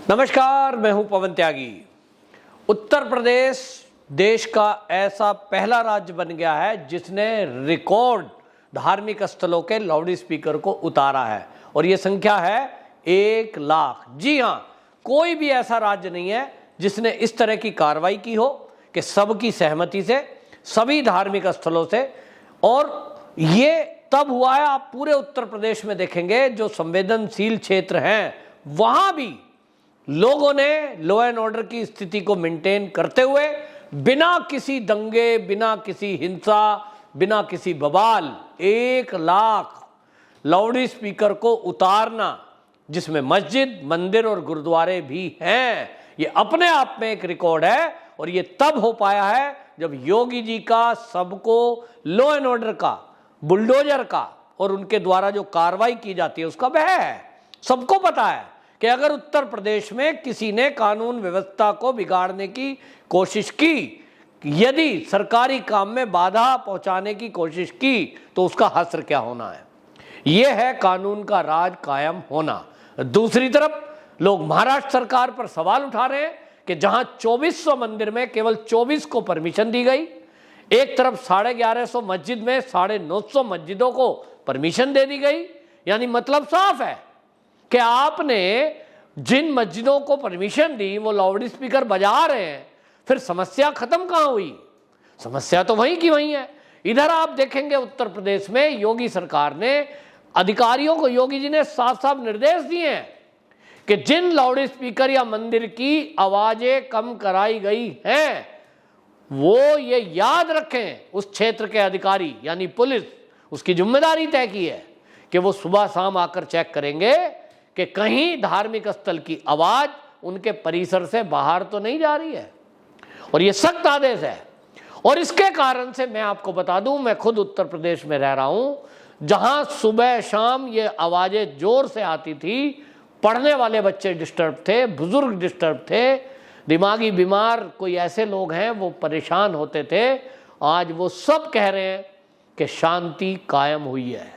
नमस्कार, मैं हूं पवन त्यागी। उत्तर प्रदेश देश का ऐसा पहला राज्य बन गया है जिसने रिकॉर्ड धार्मिक स्थलों के लाउड स्पीकर को उतारा है और ये संख्या है 1,00,000। जी हां, कोई भी ऐसा राज्य नहीं है जिसने इस तरह की कार्रवाई की हो कि सबकी सहमति से सभी धार्मिक स्थलों से। और ये तब हुआ है, आप पूरे उत्तर प्रदेश में देखेंगे जो संवेदनशील क्षेत्र हैं वहां भी लोगों ने लॉ एंड ऑर्डर की स्थिति को मेंटेन करते हुए बिना किसी दंगे, बिना किसी हिंसा, बिना किसी बवाल 1,00,000 लाउड स्पीकर को उतारना, जिसमें मस्जिद, मंदिर और गुरुद्वारे भी हैं, ये अपने आप में एक रिकॉर्ड है। और ये तब हो पाया है जब योगी जी का सबको लॉ एंड ऑर्डर का, बुलडोजर का और उनके द्वारा जो कार्रवाई की जाती है उसका वह है। सबको पता है कि अगर उत्तर प्रदेश में किसी ने कानून व्यवस्था को बिगाड़ने की कोशिश की, यदि सरकारी काम में बाधा पहुंचाने की कोशिश की, तो उसका हश्र क्या होना है। यह है कानून का राज कायम होना। दूसरी तरफ लोग महाराष्ट्र सरकार पर सवाल उठा रहे हैं कि जहां 2400 मंदिर में केवल 24 को परमिशन दी गई, एक तरफ 1150 मस्जिद में 950 मस्जिदों को परमिशन दे दी गई। यानी मतलब साफ है कि आपने जिन मस्जिदों को परमिशन दी वो लाउड स्पीकर बजा रहे हैं, फिर समस्या खत्म कहां हुई? समस्या तो वहीं की वहीं है। इधर आप देखेंगे उत्तर प्रदेश में योगी सरकार ने अधिकारियों को, योगी जी ने साफ साफ निर्देश दिए हैं कि जिन लाउड स्पीकर या मंदिर की आवाजें कम कराई गई हैं वो ये याद रखें, उस क्षेत्र के अधिकारी यानी पुलिस, उसकी जिम्मेदारी तय की है कि वो सुबह शाम आकर चेक करेंगे कि कहीं धार्मिक स्थल की आवाज उनके परिसर से बाहर तो नहीं जा रही है। और ये सख्त आदेश है। और इसके कारण से मैं आपको बता दूं, मैं खुद उत्तर प्रदेश में रह रहा हूं जहां सुबह शाम ये आवाजें जोर से आती थी, पढ़ने वाले बच्चे डिस्टर्ब थे, बुजुर्ग डिस्टर्ब थे, दिमागी बीमार कोई ऐसे लोग हैं वो परेशान होते थे। आज वो सब कह रहे हैं कि शांति कायम हुई है।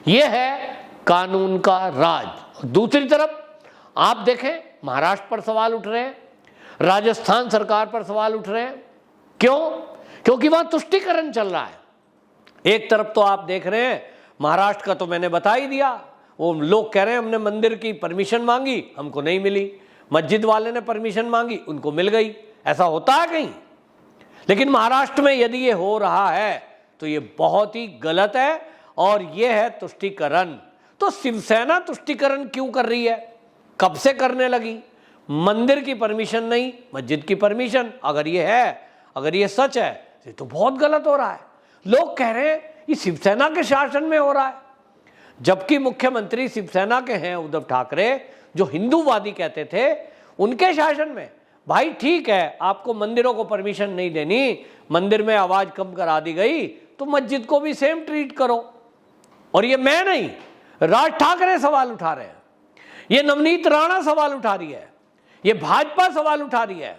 ये है कानून का राज। दूसरी तरफ आप देखें, महाराष्ट्र पर सवाल उठ रहे हैं, राजस्थान सरकार पर सवाल उठ रहे हैं। क्यों? क्योंकि वहां तुष्टीकरण चल रहा है। एक तरफ तो आप देख रहे हैं, महाराष्ट्र का तो मैंने बता ही दिया, वो लोग कह रहे हैं हमने मंदिर की परमिशन मांगी, हमको नहीं मिली। मस्जिद वाले ने परमिशन मांगी, उनको मिल गई। ऐसा होता है कहीं? लेकिन महाराष्ट्र में यदि ये हो रहा है तो ये बहुत ही गलत है और ये है तुष्टीकरण। तो शिवसेना तुष्टीकरण क्यों कर रही है? कब से करने लगी? मंदिर की परमिशन नहीं, मस्जिद की परमिशन। अगर ये है, अगर ये सच है, ये तो बहुत गलत हो रहा है। लोग कह रहे हैं ये शिवसेना के शासन में हो रहा है, जबकि मुख्यमंत्री शिवसेना के हैं उद्धव ठाकरे, जो हिंदूवादी कहते थे, उनके शासन में। भाई ठीक है, आपको मंदिरों को परमिशन नहीं देनी, मंदिर में आवाज कम करा दी गई तो मस्जिद को भी सेम ट्रीट करो। और ये मैं नहीं, राज ठाकरे सवाल उठा रहे हैं, ये नवनीत राणा सवाल उठा रही है, ये भाजपा सवाल उठा रही है।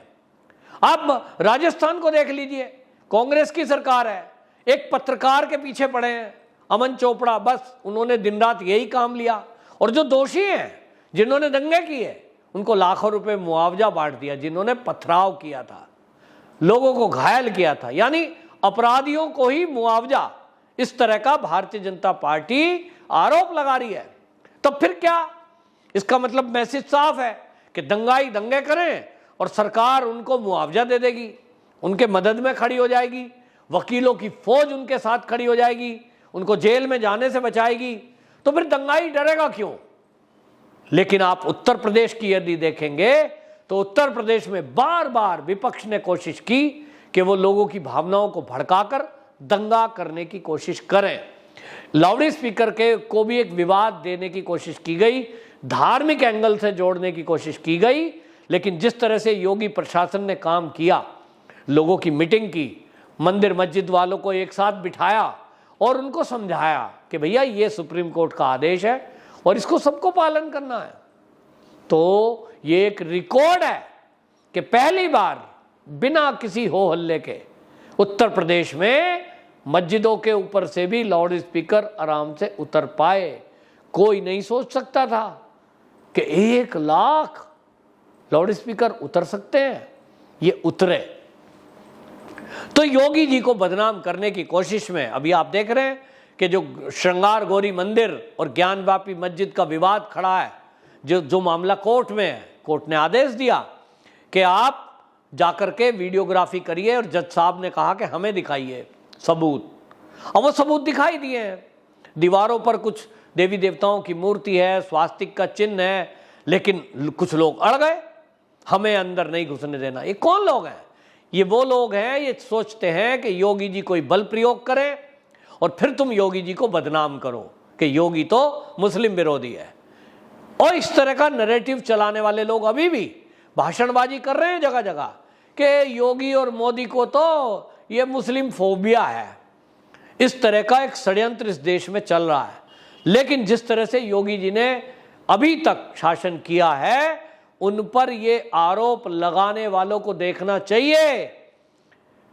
अब राजस्थान को देख लीजिए, कांग्रेस की सरकार है, एक पत्रकार के पीछे पड़े हैं, अमन चोपड़ा, बस उन्होंने दिन रात यही काम लिया। और जो दोषी हैं, जिन्होंने दंगे किए, उनको लाखों रुपए मुआवजा बांट दिया। जिन्होंने पथराव किया था, लोगों को घायल किया था, यानी अपराधियों को ही मुआवजा, इस तरह का भारतीय जनता पार्टी आरोप लगा रही है। तब फिर क्या? इसका मतलब मैसेज साफ है कि दंगाई दंगे करें और सरकार उनको मुआवजा दे देगी, उनके मदद में खड़ी हो जाएगी, वकीलों की फौज उनके साथ खड़ी हो जाएगी, उनको जेल में जाने से बचाएगी। तो फिर दंगाई डरेगा क्यों? लेकिन आप उत्तर प्रदेश की यदि देखेंगे तो उत्तर प्रदेश में बार बार विपक्ष ने कोशिश की कि वो लोगों की भावनाओं को भड़काकर दंगा करने की कोशिश करें। लाउड स्पीकर के को भी एक विवाद देने की कोशिश की गई, धार्मिक एंगल से जोड़ने की कोशिश की गई। लेकिन जिस तरह से योगी प्रशासन ने काम किया, लोगों की मीटिंग की, मंदिर मस्जिद वालों को एक साथ बिठाया और उनको समझाया कि भैया ये सुप्रीम कोर्ट का आदेश है और इसको सबको पालन करना है, तो ये एक रिकॉर्ड है कि पहली बार बिना किसी हो हल्ले के उत्तर प्रदेश में मस्जिदों के ऊपर से भी लाउड स्पीकर आराम से उतर पाए। कोई नहीं सोच सकता था कि 1,00,000 लाउड स्पीकर उतर सकते हैं? ये उतरे। तो योगी जी को बदनाम करने की कोशिश में अभी आप देख रहे हैं कि जो श्रृंगार गौरी मंदिर और ज्ञानवापी मस्जिद का विवाद खड़ा है, जो मामला कोर्ट में है, कोर्ट ने आदेश दिया कि आप जाकर के वीडियोग्राफी करिए और जज साहब ने कहा कि हमें दिखाइए सबूत। अब वो सबूत दिखाई दिए हैं, दीवारों पर कुछ देवी देवताओं की मूर्ति है, स्वास्तिक का चिन्ह है, लेकिन कुछ लोग अड़ गए, हमें अंदर नहीं घुसने देना। ये कौन लोग हैं? ये वो लोग हैं, ये सोचते हैं कि योगी जी कोई बल प्रयोग करें और फिर तुम योगी जी को बदनाम करो कि योगी तो मुस्लिम विरोधी है। और इस तरह का नैरेटिव चलाने वाले लोग अभी भी भाषणबाजी कर रहे हैं जगह जगह कि योगी और मोदी को तो ये मुस्लिम फोबिया है। इस तरह का एक षड्यंत्र इस देश में चल रहा है। लेकिन जिस तरह से योगी जी ने अभी तक शासन किया है, उन पर ये आरोप लगाने वालों को देखना चाहिए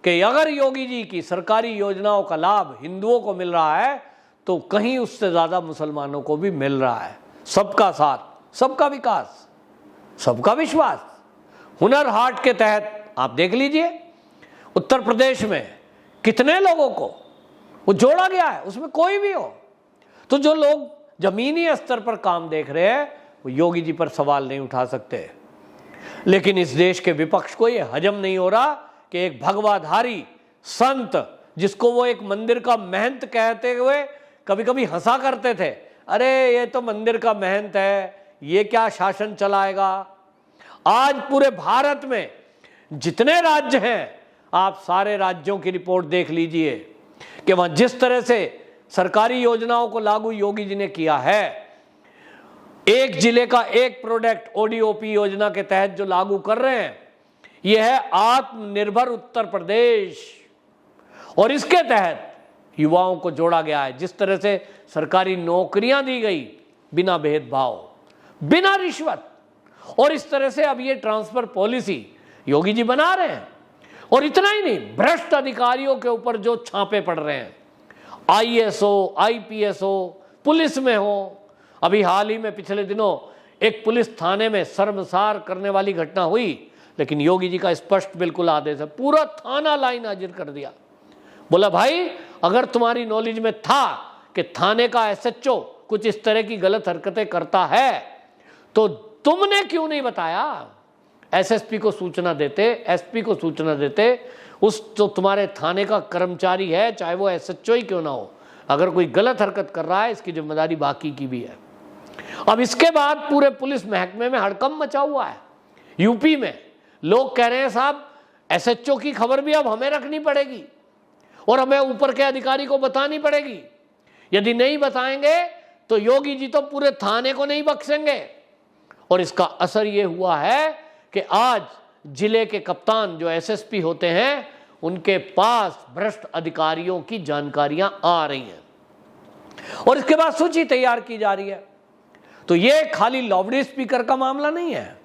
कि अगर योगी जी की सरकारी योजनाओं का लाभ हिंदुओं को मिल रहा है तो कहीं उससे ज्यादा मुसलमानों को भी मिल रहा है। सबका साथ, सबका विकास, सबका विश्वास, हुनर हाट के तहत आप देख लीजिए उत्तर प्रदेश में कितने लोगों को वो जोड़ा गया है, उसमें कोई भी हो। तो जो लोग जमीनी स्तर पर काम देख रहे हैं वो योगी जी पर सवाल नहीं उठा सकते। लेकिन इस देश के विपक्ष को ये हजम नहीं हो रहा कि एक भगवाधारी संत, जिसको वो एक मंदिर का महंत कहते हुए कभी कभी हंसा करते थे, अरे ये तो मंदिर का महंत है, ये क्या शासन चलाएगा। आज पूरे भारत में जितने राज्य हैं, आप सारे राज्यों की रिपोर्ट देख लीजिए कि वहां जिस तरह से सरकारी योजनाओं को लागू योगी जी ने किया है, एक जिले का एक प्रोडक्ट ओडीओपी योजना के तहत जो लागू कर रहे हैं, यह है आत्मनिर्भर उत्तर प्रदेश। और इसके तहत युवाओं को जोड़ा गया है। जिस तरह से सरकारी नौकरियां दी गई बिना भेदभाव, बिना रिश्वत, और इस तरह से अब ये ट्रांसफर पॉलिसी योगी जी बना रहे हैं। और इतना ही नहीं, भ्रष्ट अधिकारियों के ऊपर जो छापे पड़ रहे हैं, आईएएस हो, आईपीएस हो, पुलिस में हो। अभी हाल ही में पिछले दिनों एक पुलिस थाने में शर्मसार करने वाली घटना हुई, लेकिन योगी जी का स्पष्ट बिल्कुल आदेश है, पूरा थाना लाइन हाजिर कर दिया। बोला भाई अगर तुम्हारी नॉलेज में था कि थाने का एसएचओ कुछ इस तरह की गलत हरकतें करता है तो तुमने क्यों नहीं बताया? एसएसपी को सूचना देते, एसपी को सूचना देते। उस जो तुम्हारे थाने का कर्मचारी है, चाहे वो एसएचओ ही क्यों ना हो, अगर कोई गलत हरकत कर रहा है, इसकी जिम्मेदारी बाकी की भी है। अब इसके बाद पूरे पुलिस महकमे में हड़कंप मचा हुआ है। यूपी में लोग कह रहे हैं साहब एसएचओ की खबर भी अब हमें रखनी पड़ेगी और हमें ऊपर के अधिकारी को बतानी पड़ेगी। यदि नहीं बताएंगे तो योगी जी तो पूरे थाने को नहीं बख्शेंगे। और इसका असर यह हुआ है कि आज जिले के कप्तान जो एसएसपी होते हैं, उनके पास भ्रष्ट अधिकारियों की जानकारियां आ रही हैं और इसके बाद सूची तैयार की जा रही है। तो ये खाली लाउड स्पीकर का मामला नहीं है,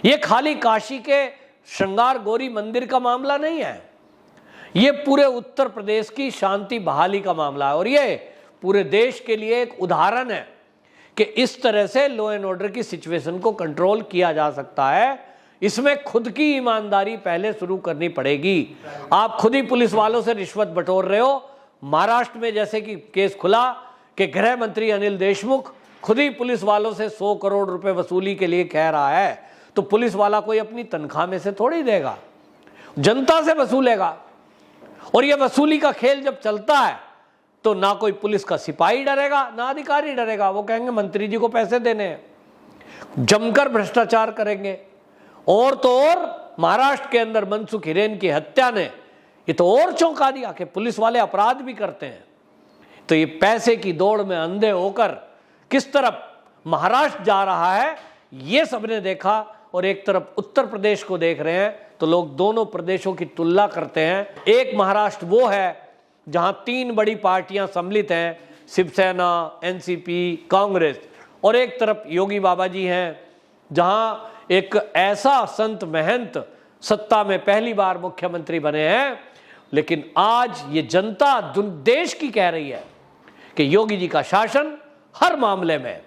ये खाली काशी के श्रृंगार गौरी मंदिर का मामला नहीं है, ये पूरे उत्तर प्रदेश की शांति बहाली का मामला है। और ये पूरे देश के लिए एक उदाहरण है कि इस तरह से लॉ एंड ऑर्डर की सिचुएशन को कंट्रोल किया जा सकता है। इसमें खुद की ईमानदारी पहले शुरू करनी पड़ेगी। आप खुद ही पुलिस वालों से रिश्वत बटोर रहे हो। महाराष्ट्र में जैसे कि केस खुला कि गृह मंत्री अनिल देशमुख खुद ही पुलिस वालों से 100 करोड़ रुपए वसूली के लिए कह रहा है, तो पुलिस वाला कोई अपनी तनख्वाह में से थोड़ी देगा, जनता से वसूलेगा। और यह वसूली का खेल जब चलता है तो ना कोई पुलिस का सिपाही डरेगा, ना अधिकारी डरेगा। वो कहेंगे मंत्री जी को पैसे देने हैं, जमकर भ्रष्टाचार करेंगे। और तो और महाराष्ट्र के अंदर मनसुख हिरेन की हत्या ने ये तो और चौंका दिया कि पुलिस वाले अपराध भी करते हैं। तो ये पैसे की दौड़ में अंधे होकर किस तरफ महाराष्ट्र जा रहा है, ये सबने देखा। और एक तरफ उत्तर प्रदेश को देख रहे हैं तो लोग दोनों प्रदेशों की तुलना करते हैं। एक महाराष्ट्र वो है जहां 3 बड़ी पार्टियां सम्मिलित हैं, शिवसेना, एनसीपी, कांग्रेस, और एक तरफ योगी बाबा जी हैं जहां एक ऐसा संत महंत सत्ता में पहली बार मुख्यमंत्री बने हैं। लेकिन आज ये जनता देश की कह रही है कि योगी जी का शासन हर मामले में,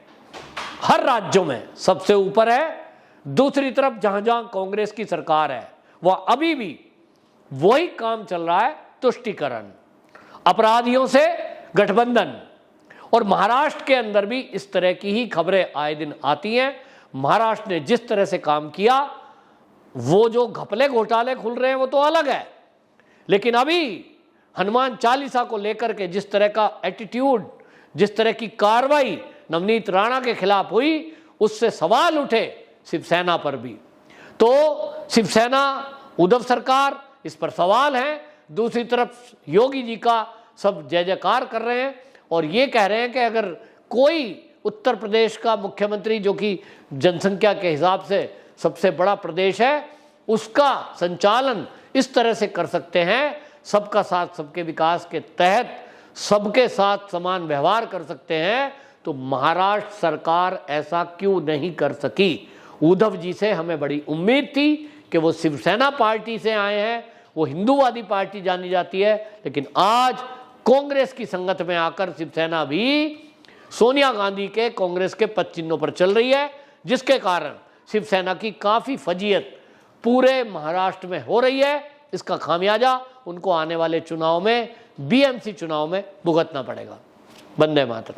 हर राज्यों में सबसे ऊपर है। दूसरी तरफ जहां जहां कांग्रेस की सरकार है वह अभी भी वही काम चल रहा है, तुष्टीकरण, अपराधियों से गठबंधन। और महाराष्ट्र के अंदर भी इस तरह की ही खबरें आए दिन आती हैं। महाराष्ट्र ने जिस तरह से काम किया, वो जो घपले घोटाले खुल रहे हैं वो तो अलग है, लेकिन अभी हनुमान चालीसा को लेकर के जिस तरह का एटीट्यूड, जिस तरह की कार्रवाई नवनीत राणा के खिलाफ हुई, उससे सवाल उठे शिवसेना पर भी। तो शिवसेना, उद्धव सरकार, इस पर सवाल है। दूसरी तरफ योगी जी का सब जय जयकार कर रहे हैं और ये कह रहे हैं कि अगर कोई उत्तर प्रदेश का मुख्यमंत्री, जो कि जनसंख्या के हिसाब से सबसे बड़ा प्रदेश है, उसका संचालन इस तरह से कर सकते हैं, सबका साथ सबके विकास के तहत सबके साथ समान व्यवहार कर सकते हैं, तो महाराष्ट्र सरकार ऐसा क्यों नहीं कर सकी। उद्धव जी से हमें बड़ी उम्मीद थी कि वो शिवसेना पार्टी से आए हैं, वो हिंदूवादी पार्टी जानी जाती है, लेकिन आज कांग्रेस की संगत में आकर शिवसेना भी सोनिया गांधी के कांग्रेस के पद चिन्हों पर चल रही है, जिसके कारण शिवसेना की काफी फजीयत पूरे महाराष्ट्र में हो रही है। इसका खामियाजा उनको आने वाले चुनाव में, बीएमसी चुनाव में भुगतना पड़ेगा। वंदे मातरम।